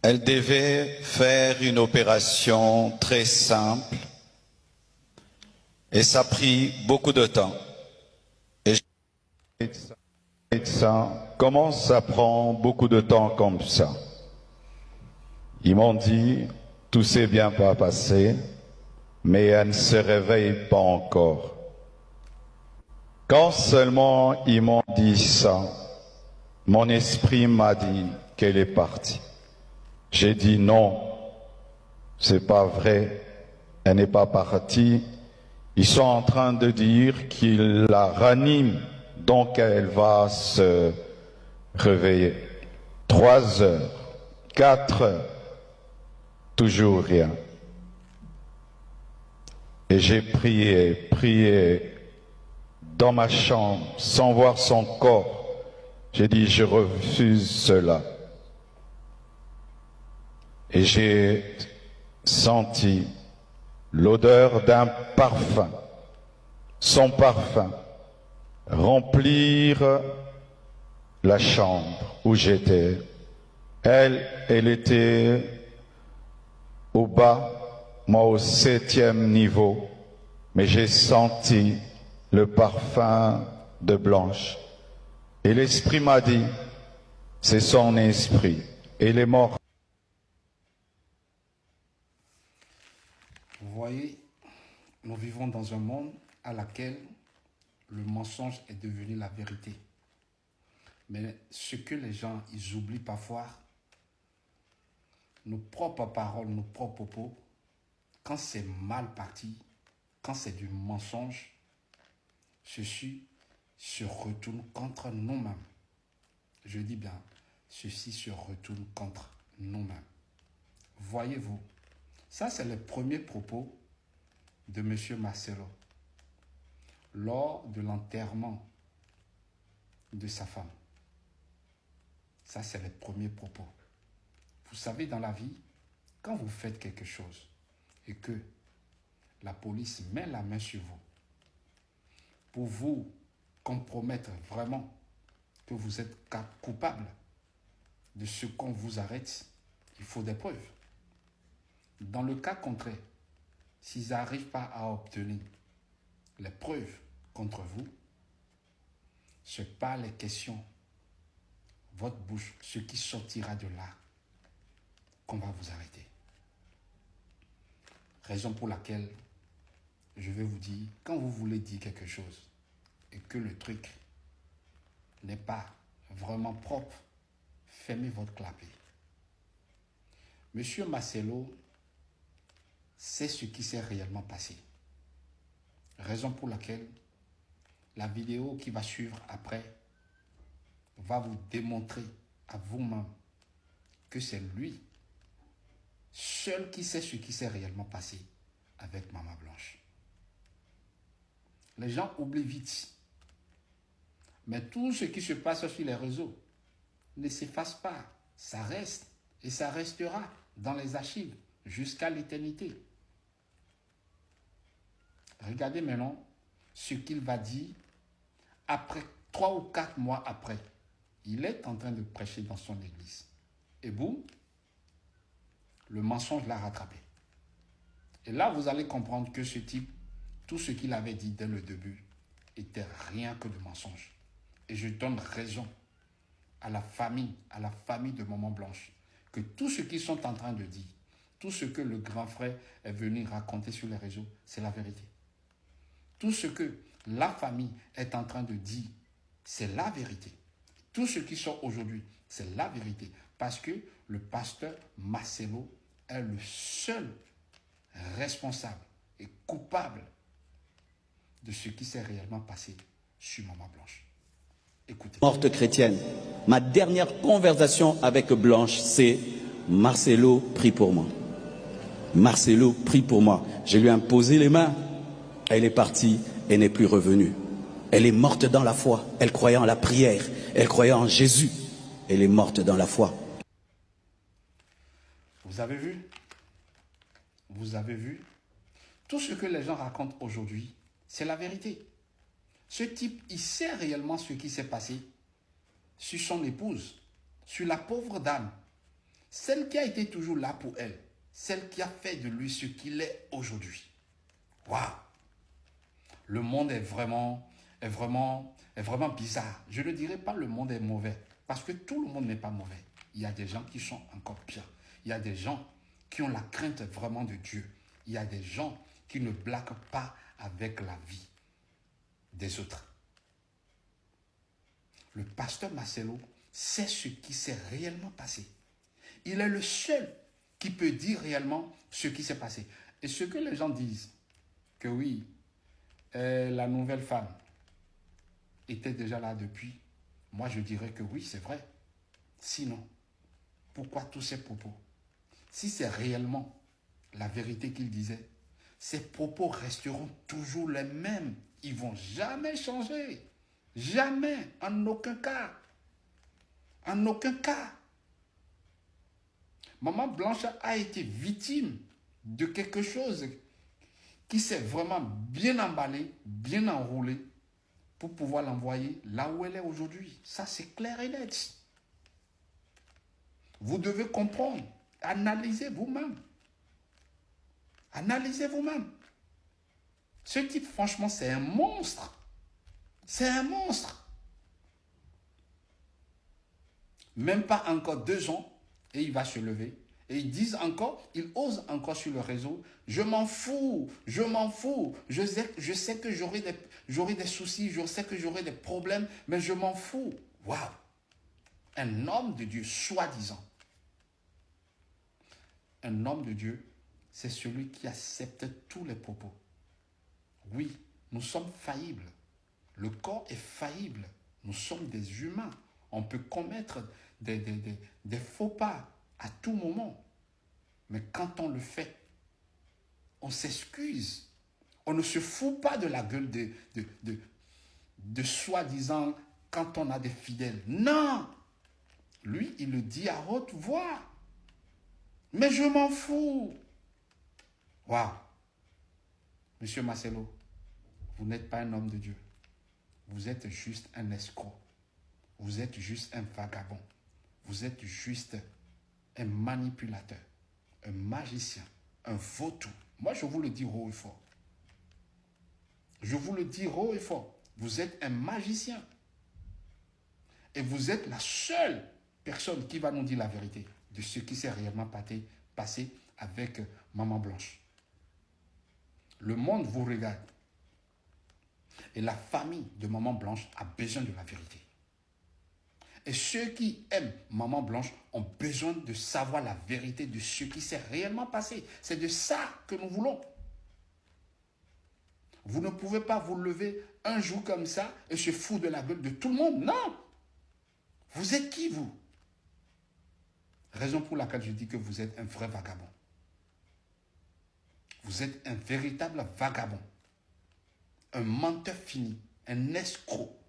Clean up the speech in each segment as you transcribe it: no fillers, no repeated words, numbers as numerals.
Elle devait faire une opération très simple et ça a pris beaucoup de temps. Et médecin, comment ça prend beaucoup de temps comme ça? Ils m'ont dit, tout s'est bien pas passé, mais elle ne se réveille pas encore. Quand seulement ils m'ont dit ça, mon esprit m'a dit qu'elle est partie. J'ai dit non, c'est pas vrai, elle n'est pas partie. Ils sont en train de dire qu'ils la raniment, donc elle va se réveiller. 3 heures, 4 heures, toujours rien. Et j'ai prié dans ma chambre, sans voir son corps. J'ai dit, je refuse cela. Et j'ai senti l'odeur d'un parfum, son parfum, remplir la chambre où j'étais. Elle était au bas, moi au 7e niveau, mais j'ai senti le parfum de Blanche. Et l'esprit m'a dit, c'est son esprit. Elle est morte. Vous voyez, nous vivons dans un monde à laquelle le mensonge est devenu la vérité. Mais ce que les gens, ils oublient parfois, nos propres paroles, nos propres propos, quand c'est mal parti, quand c'est du mensonge, ceci se retourne contre nous-mêmes. Je dis bien, ceci se retourne contre nous-mêmes. Voyez-vous, ça c'est le premier propos de M. Marcelo lors de l'enterrement de sa femme. Ça c'est le premier propos. Vous savez, dans la vie, quand vous faites quelque chose et que la police met la main sur vous pour vous compromettre vraiment que vous êtes coupable de ce qu'on vous arrête, il faut des preuves. Dans le cas contraire, s'ils n'arrivent pas à obtenir les preuves contre vous, ce n'est pas les questions, votre bouche, ce qui sortira de là, qu'on va vous arrêter. Raison pour laquelle je vais vous dire, quand vous voulez dire quelque chose et que le truc n'est pas vraiment propre, fermez votre clapet. Monsieur Marcelo sait ce qui s'est réellement passé. Raison pour laquelle la vidéo qui va suivre après va vous démontrer à vous-même que c'est lui seul qui sait ce qui s'est réellement passé avec Maman Blanche. Les gens oublient vite. Mais tout ce qui se passe sur les réseaux ne s'efface pas. Ça reste et ça restera dans les archives jusqu'à l'éternité. Regardez maintenant ce qu'il va dire après 3 ou 4 mois après. Il est en train de prêcher dans son église. Et boum, le mensonge l'a rattrapé. Et là, vous allez comprendre que ce type, tout ce qu'il avait dit dès le début, était rien que de mensonge. Et je donne raison à la famille de Maman Blanche, que tout ce qu'ils sont en train de dire, tout ce que le grand frère est venu raconter sur les réseaux, c'est la vérité. Tout ce que la famille est en train de dire, c'est la vérité. Tout ce qui sort aujourd'hui, c'est la vérité. Parce que le pasteur Marcelo est le seul responsable et coupable de ce qui s'est réellement passé sur Maman Blanche. Écoutez. Morte chrétienne. Ma dernière conversation avec Blanche, c'est Marcelo prie pour moi. Marcelo prie pour moi. Je lui ai imposé les mains. Elle est partie et n'est plus revenue. Elle est morte dans la foi. Elle croyait en la prière. Elle croyait en Jésus. Elle est morte dans la foi. Vous avez vu? Vous avez vu? Tout ce que les gens racontent aujourd'hui, c'est la vérité. Ce type, il sait réellement ce qui s'est passé sur son épouse, sur la pauvre dame. celle qui a été toujours là pour elle, celle qui a fait de lui ce qu'il est aujourd'hui. Waouh! Le monde est vraiment bizarre. Je ne dirais pas le monde est mauvais, parce que tout le monde n'est pas mauvais. Il y a des gens qui sont encore pires. Il y a des gens qui ont la crainte vraiment de Dieu. Il y a des gens qui ne blaguent pas avec la vie des autres. Le pasteur Marcelo sait ce qui s'est réellement passé. Il est le seul qui peut dire réellement ce qui s'est passé. Et ce que les gens disent, que oui, la nouvelle femme était déjà là depuis, moi je dirais que oui, c'est vrai. Sinon, pourquoi tous ces propos? Si c'est réellement la vérité qu'il disait, ces propos resteront toujours les mêmes. Ils ne vont jamais changer. Jamais, en aucun cas. En aucun cas. Maman Blanche a été victime de quelque chose qui s'est vraiment bien emballé, bien enroulé pour pouvoir l'envoyer là où elle est aujourd'hui. Ça, c'est clair et net. Vous devez comprendre. Analysez vous-même. Analysez vous-même. Ce type, franchement, c'est un monstre. C'est un monstre. Même pas encore 2 ans, et il va se lever. Et ils disent encore, ils osent encore sur le réseau, je m'en fous, je m'en fous. Je sais que j'aurai des soucis, je sais que j'aurai des problèmes, mais je m'en fous. Waouh! Un homme de Dieu, soi-disant. Un homme de Dieu, c'est celui qui accepte tous les propos. Oui, nous sommes faillibles. Le corps est faillible. Nous sommes des humains. On peut commettre des faux pas à tout moment. Mais quand on le fait, on s'excuse. On ne se fout pas de la gueule de soi-disant quand on a des fidèles. Non! Lui, il le dit à haute voix. Mais je m'en fous. Waouh! Monsieur Marcelo, vous n'êtes pas un homme de Dieu. Vous êtes juste un escroc. Vous êtes juste un vagabond. Vous êtes juste un manipulateur, un magicien, un vautour. Moi, je vous le dis haut et fort. Je vous le dis haut et fort. Vous êtes un magicien. Et vous êtes la seule personne qui va nous dire la vérité de ce qui s'est réellement passé avec Maman Blanche. Le monde vous regarde. Et la famille de Maman Blanche a besoin de la vérité. Et ceux qui aiment Maman Blanche ont besoin de savoir la vérité de ce qui s'est réellement passé. C'est de ça que nous voulons. Vous ne pouvez pas vous lever un jour comme ça et se foutre de la gueule de tout le monde. Non! Vous êtes qui, vous? Raison pour laquelle je dis que vous êtes un vrai vagabond. Vous êtes un véritable vagabond. Un menteur fini. Un escroc.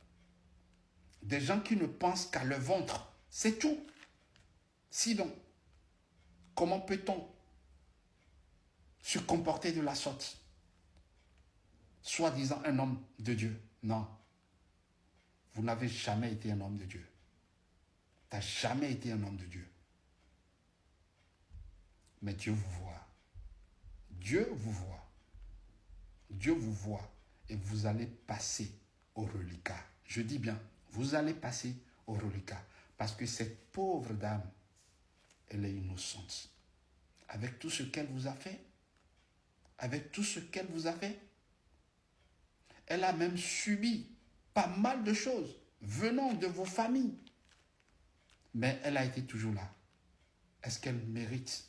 Des gens qui ne pensent qu'à leur ventre. C'est tout. Sinon, comment peut-on se comporter de la sorte? Soi-disant un homme de Dieu. Non. Vous n'avez jamais été un homme de Dieu. Tu n'as jamais été un homme de Dieu. Mais Dieu vous voit. Dieu vous voit. Dieu vous voit. Et vous allez passer au reliquat. Je dis bien, vous allez passer au reliquat. Parce que cette pauvre dame, elle est innocente. Avec tout ce qu'elle vous a fait, avec tout ce qu'elle vous a fait, elle a même subi pas mal de choses venant de vos familles. Mais elle a été toujours là. Est-ce qu'elle mérite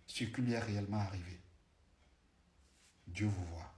ce qui lui est réellement arrivé? Dieu vous voit.